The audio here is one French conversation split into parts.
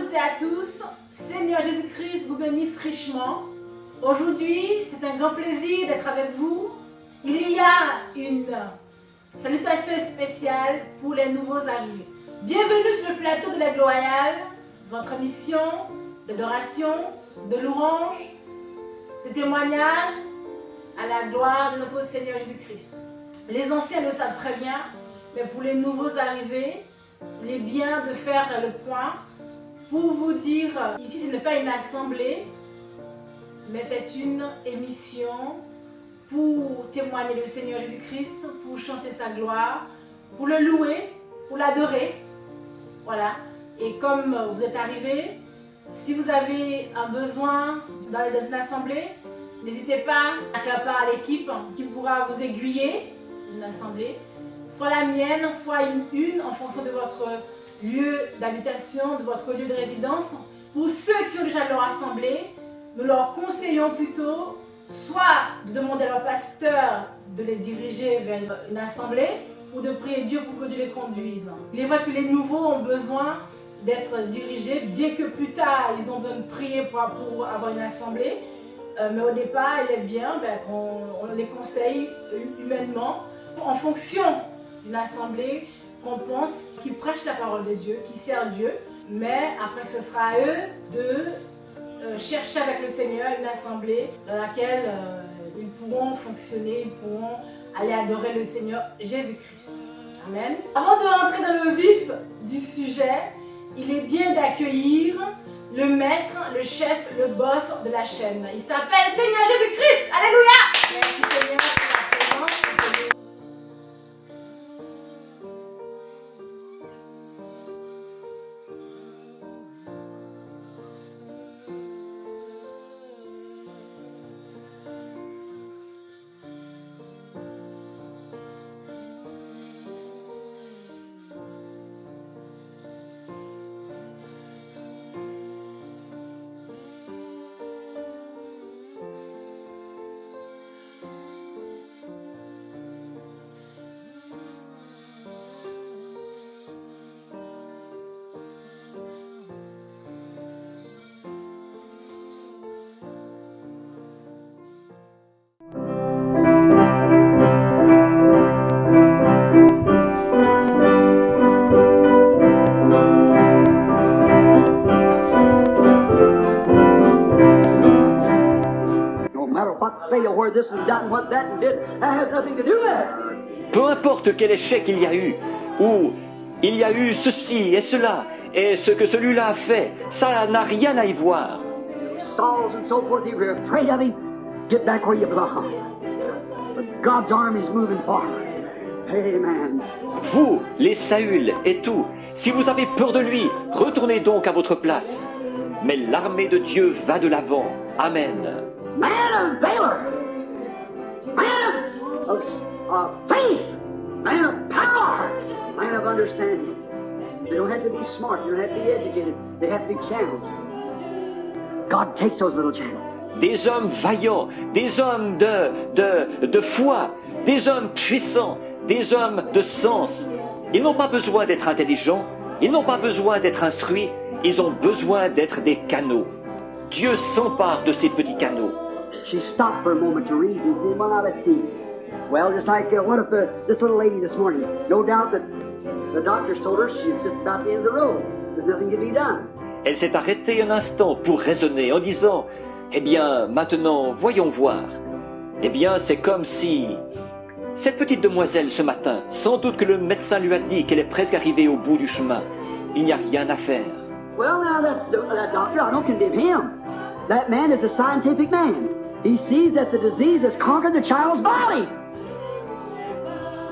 toutes et à tous, Seigneur Jésus-Christ vous bénisse richement. Aujourd'hui, c'est un grand plaisir d'être avec vous. Il y a une salutation spéciale pour les nouveaux arrivés. Bienvenue sur le plateau de l'Aigle Royal, votre émission d'adoration, de louange, de témoignage à la gloire de notre Seigneur Jésus-Christ. Les anciens le savent très bien, mais pour les nouveaux arrivés, il est bien de faire le point pour vous dire, ici ce n'est pas une assemblée, mais c'est une émission pour témoigner le Seigneur Jésus-Christ, pour chanter sa gloire, pour le louer, pour l'adorer. Voilà. Et comme vous êtes arrivés, si vous avez un besoin dans une assemblée, n'hésitez pas à faire part à l'équipe qui pourra vous aiguiller d'une assemblée, soit la mienne, soit une en fonction de votre lieu d'habitation, de votre lieu de résidence. Pour ceux qui ont déjà leur assemblée, nous leur conseillons plutôt soit de demander à leur pasteur de les diriger vers une assemblée ou de prier Dieu pour que Dieu les conduise. Il est vrai que les nouveaux ont besoin d'être dirigés, bien que plus tard ils ont besoin de prier pour avoir une assemblée. Mais au départ, il est bien qu'on les conseille humainement en fonction d'une assemblée qu'on pense qui prêche la parole de Dieu, qui sert Dieu. Mais après, ce sera à eux de chercher avec le Seigneur une assemblée dans laquelle ils pourront fonctionner, ils pourront aller adorer le Seigneur Jésus-Christ. Amen. Avant de rentrer dans le vif du sujet, il est bien d'accueillir le maître, le chef, le boss de la chaîne. Il s'appelle Seigneur Jésus-Christ. Alléluia! Merci Seigneur pour la présence. Peu importe quel échec il y a eu, ou il y a eu ceci et cela, et ce que celui-là a fait, ça n'a rien à y voir. Vous, les Saül et tout, si vous avez peur de lui, retournez donc à votre place. Mais l'armée de Dieu va de l'avant. Amen. Man of valor, man of faith, man of power, man of understanding. They don't have to be smart, they don't have to be educated, they have to be channels. God takes those little channels. Des hommes vaillants, des hommes de foi, des hommes puissants, des hommes de sens. Ils n'ont pas besoin d'être intelligents, ils n'ont pas besoin d'être instruits, ils ont besoin d'être des canaux. Dieu s'empare de ces petits canaux. She stopped for a moment to read and said, well, now let's see. Well, just like what if this little lady this morning, no doubt that the doctors told her she's just about the end of the road. There's nothing to be done. Elle s'est arrêtée un instant pour raisonner en disant, eh bien, maintenant, voyons voir. Eh bien, c'est comme si cette petite demoiselle ce matin, sans doute que le médecin lui a dit qu'elle est presque arrivée au bout du chemin. Il n'y a rien à faire. Well, now, that doctor, I don't condemn him. That man is a scientific man. He sees that the disease has conquered the child's body.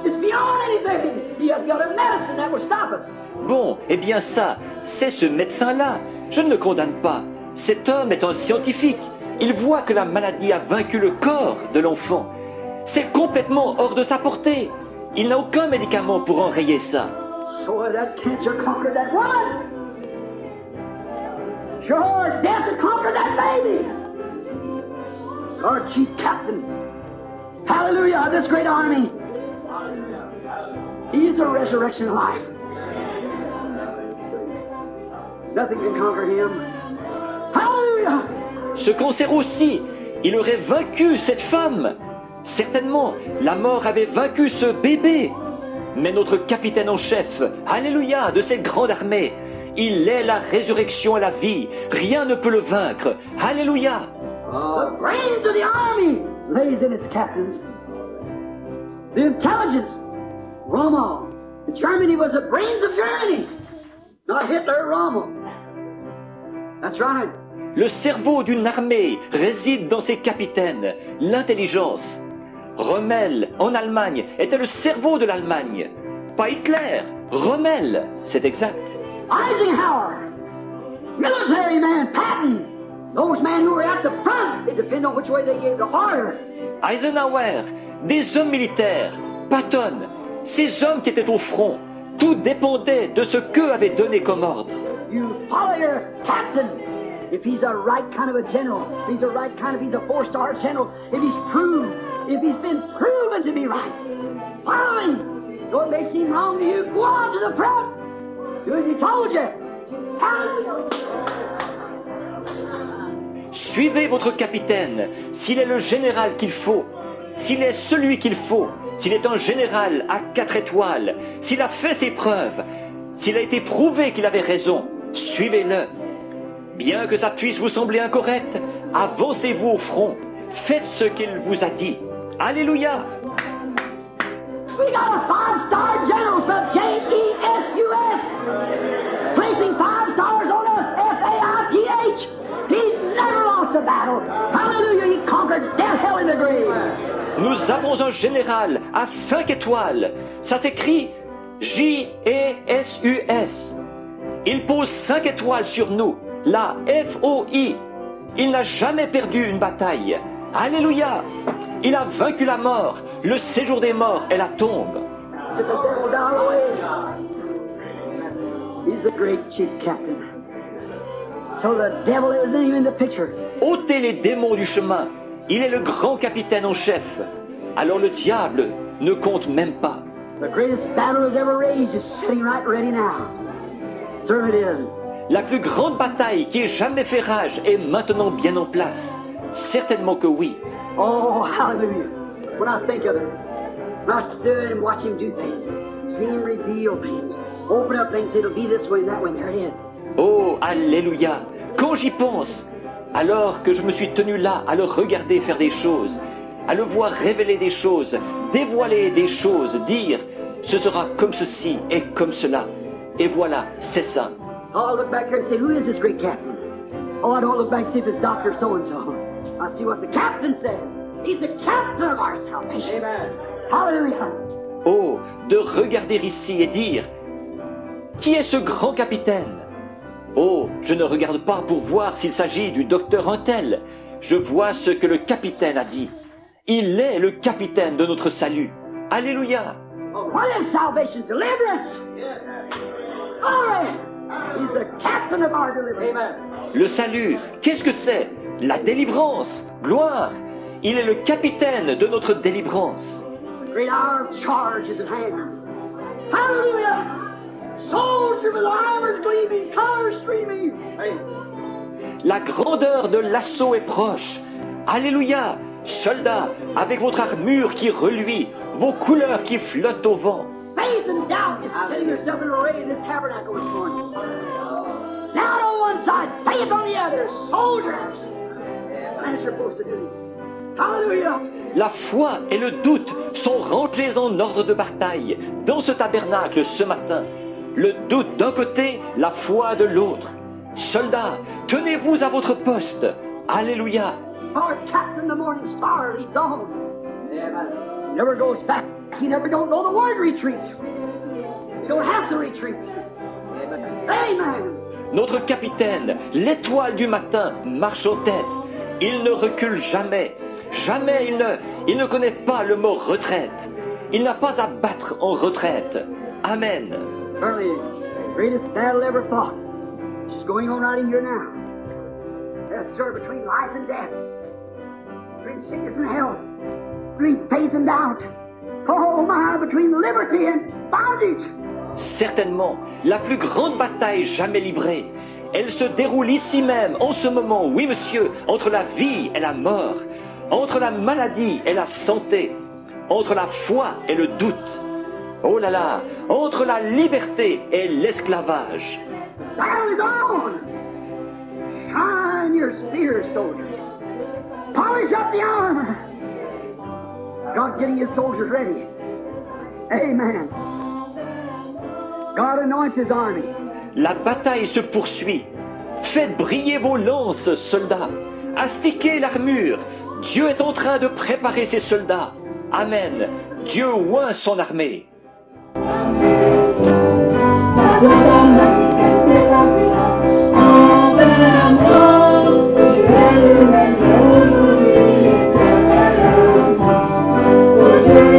It's beyond anything. He has got a medicine that will stop it. Bon, eh bien ça, c'est ce médecin-là. Je ne le condamne pas. Cet homme est un scientifique. Il voit que la maladie a vaincu le corps de l'enfant. C'est complètement hors de sa portée. Il n'a aucun médicament pour enrayer ça. So that cancer conquered that woman. Sure, death has conquered that baby. Our chief captain, hallelujah, of this great army. He is the resurrection life. Nothing can conquer him. Hallelujah! Ce cancer aussi, il aurait vaincu cette femme. Certainement, la mort avait vaincu ce bébé. Mais notre capitaine en chef, alléluia, de cette grande armée, il est la résurrection et la vie. Rien ne peut le vaincre. Alléluia. The brains of the army lays in its captains. The intelligence, Rommel. Germany was the brains of Germany. Not Hitler, Rommel. That's right. Le cerveau d'une armée réside dans ses capitaines, l'intelligence. Rommel, en Allemagne, était le cerveau de l'Allemagne. Pas Hitler, Rommel, c'est exact. Eisenhower, military man, Patton. Those men who were at the front, they depend on which way they gave the order. Eisenhower, des hommes militaires, Patton, ces hommes qui étaient au front, tout dépendait de ce qu'eux avaient donné comme ordre. You follow your captain. If he's a right kind of a general, if he's a right kind of, he's a four-star general, if he's proved, if he's been proven to be right, follow him. Though it may seem wrong to you, go on to the front. Do as he told you. Suivez votre capitaine, s'il est le général qu'il faut, s'il est celui qu'il faut, s'il est un général à 4 étoiles, s'il a fait ses preuves, s'il a été prouvé qu'il avait raison, suivez-le. Bien que ça puisse vous sembler incorrect, avancez-vous au front, faites ce qu'il vous a dit. Alléluia! We got a 5-star general from J-E-S-U-S, placing 5 stars on us, F-A-I-T-H. He's never lost a battle. Hallelujah, he conquered death, hell, and the grave. Nous avons un général à 5 étoiles. Ça s'écrit J-E-S-U-S. Il pose 5 étoiles sur nous. La F-O-I. Il n'a jamais perdu une bataille. Alléluia. Il a vaincu la mort, le séjour des morts et la tombe. Get the devil down away. He's the great chief captain. So the devil isn't even in the picture. Ôtez les démons du chemin. Il est le grand capitaine en chef. Alors le diable ne compte même pas. The greatest battle that's ever raged is sitting right ready now. Certainly it is. La plus grande bataille qui ait jamais fait rage est maintenant bien en place. Certainement que oui. Oh, hallelujah. When I think of it, when I stood and watch him do things, see him reveal things, open up things, it'll be this way and that way, and there it is. Oh, alléluia. Quand j'y pense, alors que je me suis tenu là à le regarder faire des choses, à le voir révéler des choses, dévoiler des choses, dire « ce sera comme ceci et comme cela ». Et voilà, c'est ça. Oh, I look back here and say, who is this great captain? Oh, I don't look back and see if it's Dr. So-and-so. I see what the captain says. He's the captain of our salvation. Amen. Hallelujah. Oh, de regarder ici et dire « qui est ce grand capitaine ?» Oh, je ne regarde pas pour voir s'il s'agit du docteur Untel. Je vois ce que le capitaine a dit. Il est le capitaine de notre salut. Alléluia. Oh, what is salvation? Deliverance. Glory. He's the captain of our deliverance. Amen. Le salut, qu'est-ce que c'est? La délivrance. Gloire. Il est le capitaine de notre délivrance. The great hour of charge is at hand. Hallelujah. Soldier with armor gleaming, colors streaming. Hey. La grandeur de l'assaut est proche. Alléluia. Soldats, avec votre armure qui reluit, vos couleurs qui flottent au vent. Faith and doubt is setting yourself in array in this tabernacle this morning. Doubt on one side, faith on the other. Soldiers. As you're supposed to do. Hallelujah. La foi et le doute sont rangés en ordre de bataille dans ce tabernacle ce matin. Le doute d'un côté, la foi de l'autre. Soldats, tenez-vous à votre poste. Alléluia. Our captain, the morning star, leads on. Amen. He never goes back. He never don't know the word retreat. You don't have to retreat. Amen. Amen. Notre capitaine, l'étoile du matin, marche en tête. Il ne recule jamais. Jamais il ne connaît pas le mot retraite. Il n'a pas à battre en retraite. Amen. Certainly, the greatest battle ever fought. It's going on right in here now. Yes, sir, between life and death. Between sickness and health. Between faith and doubt. Oh my, between liberty and bondage. Certainement, la plus grande bataille jamais livrée. Elle se déroule ici même, en ce moment, oui monsieur, entre la vie et la mort, entre la maladie et la santé, entre la foi et le doute. Oh là là, entre la liberté et l'esclavage. Battle is on! Shine your spears, soldiers. Polish up the armor. God's getting his soldiers ready. Amen. God anoints his army. La bataille se poursuit. Faites briller vos lances, soldats. Astiquez l'armure. Dieu est en train de préparer ses soldats. Amen. Dieu oint son armée. Manifester sa puissance envers moi. Tu es le même aujourd'hui, éternellement. Oh Dieu,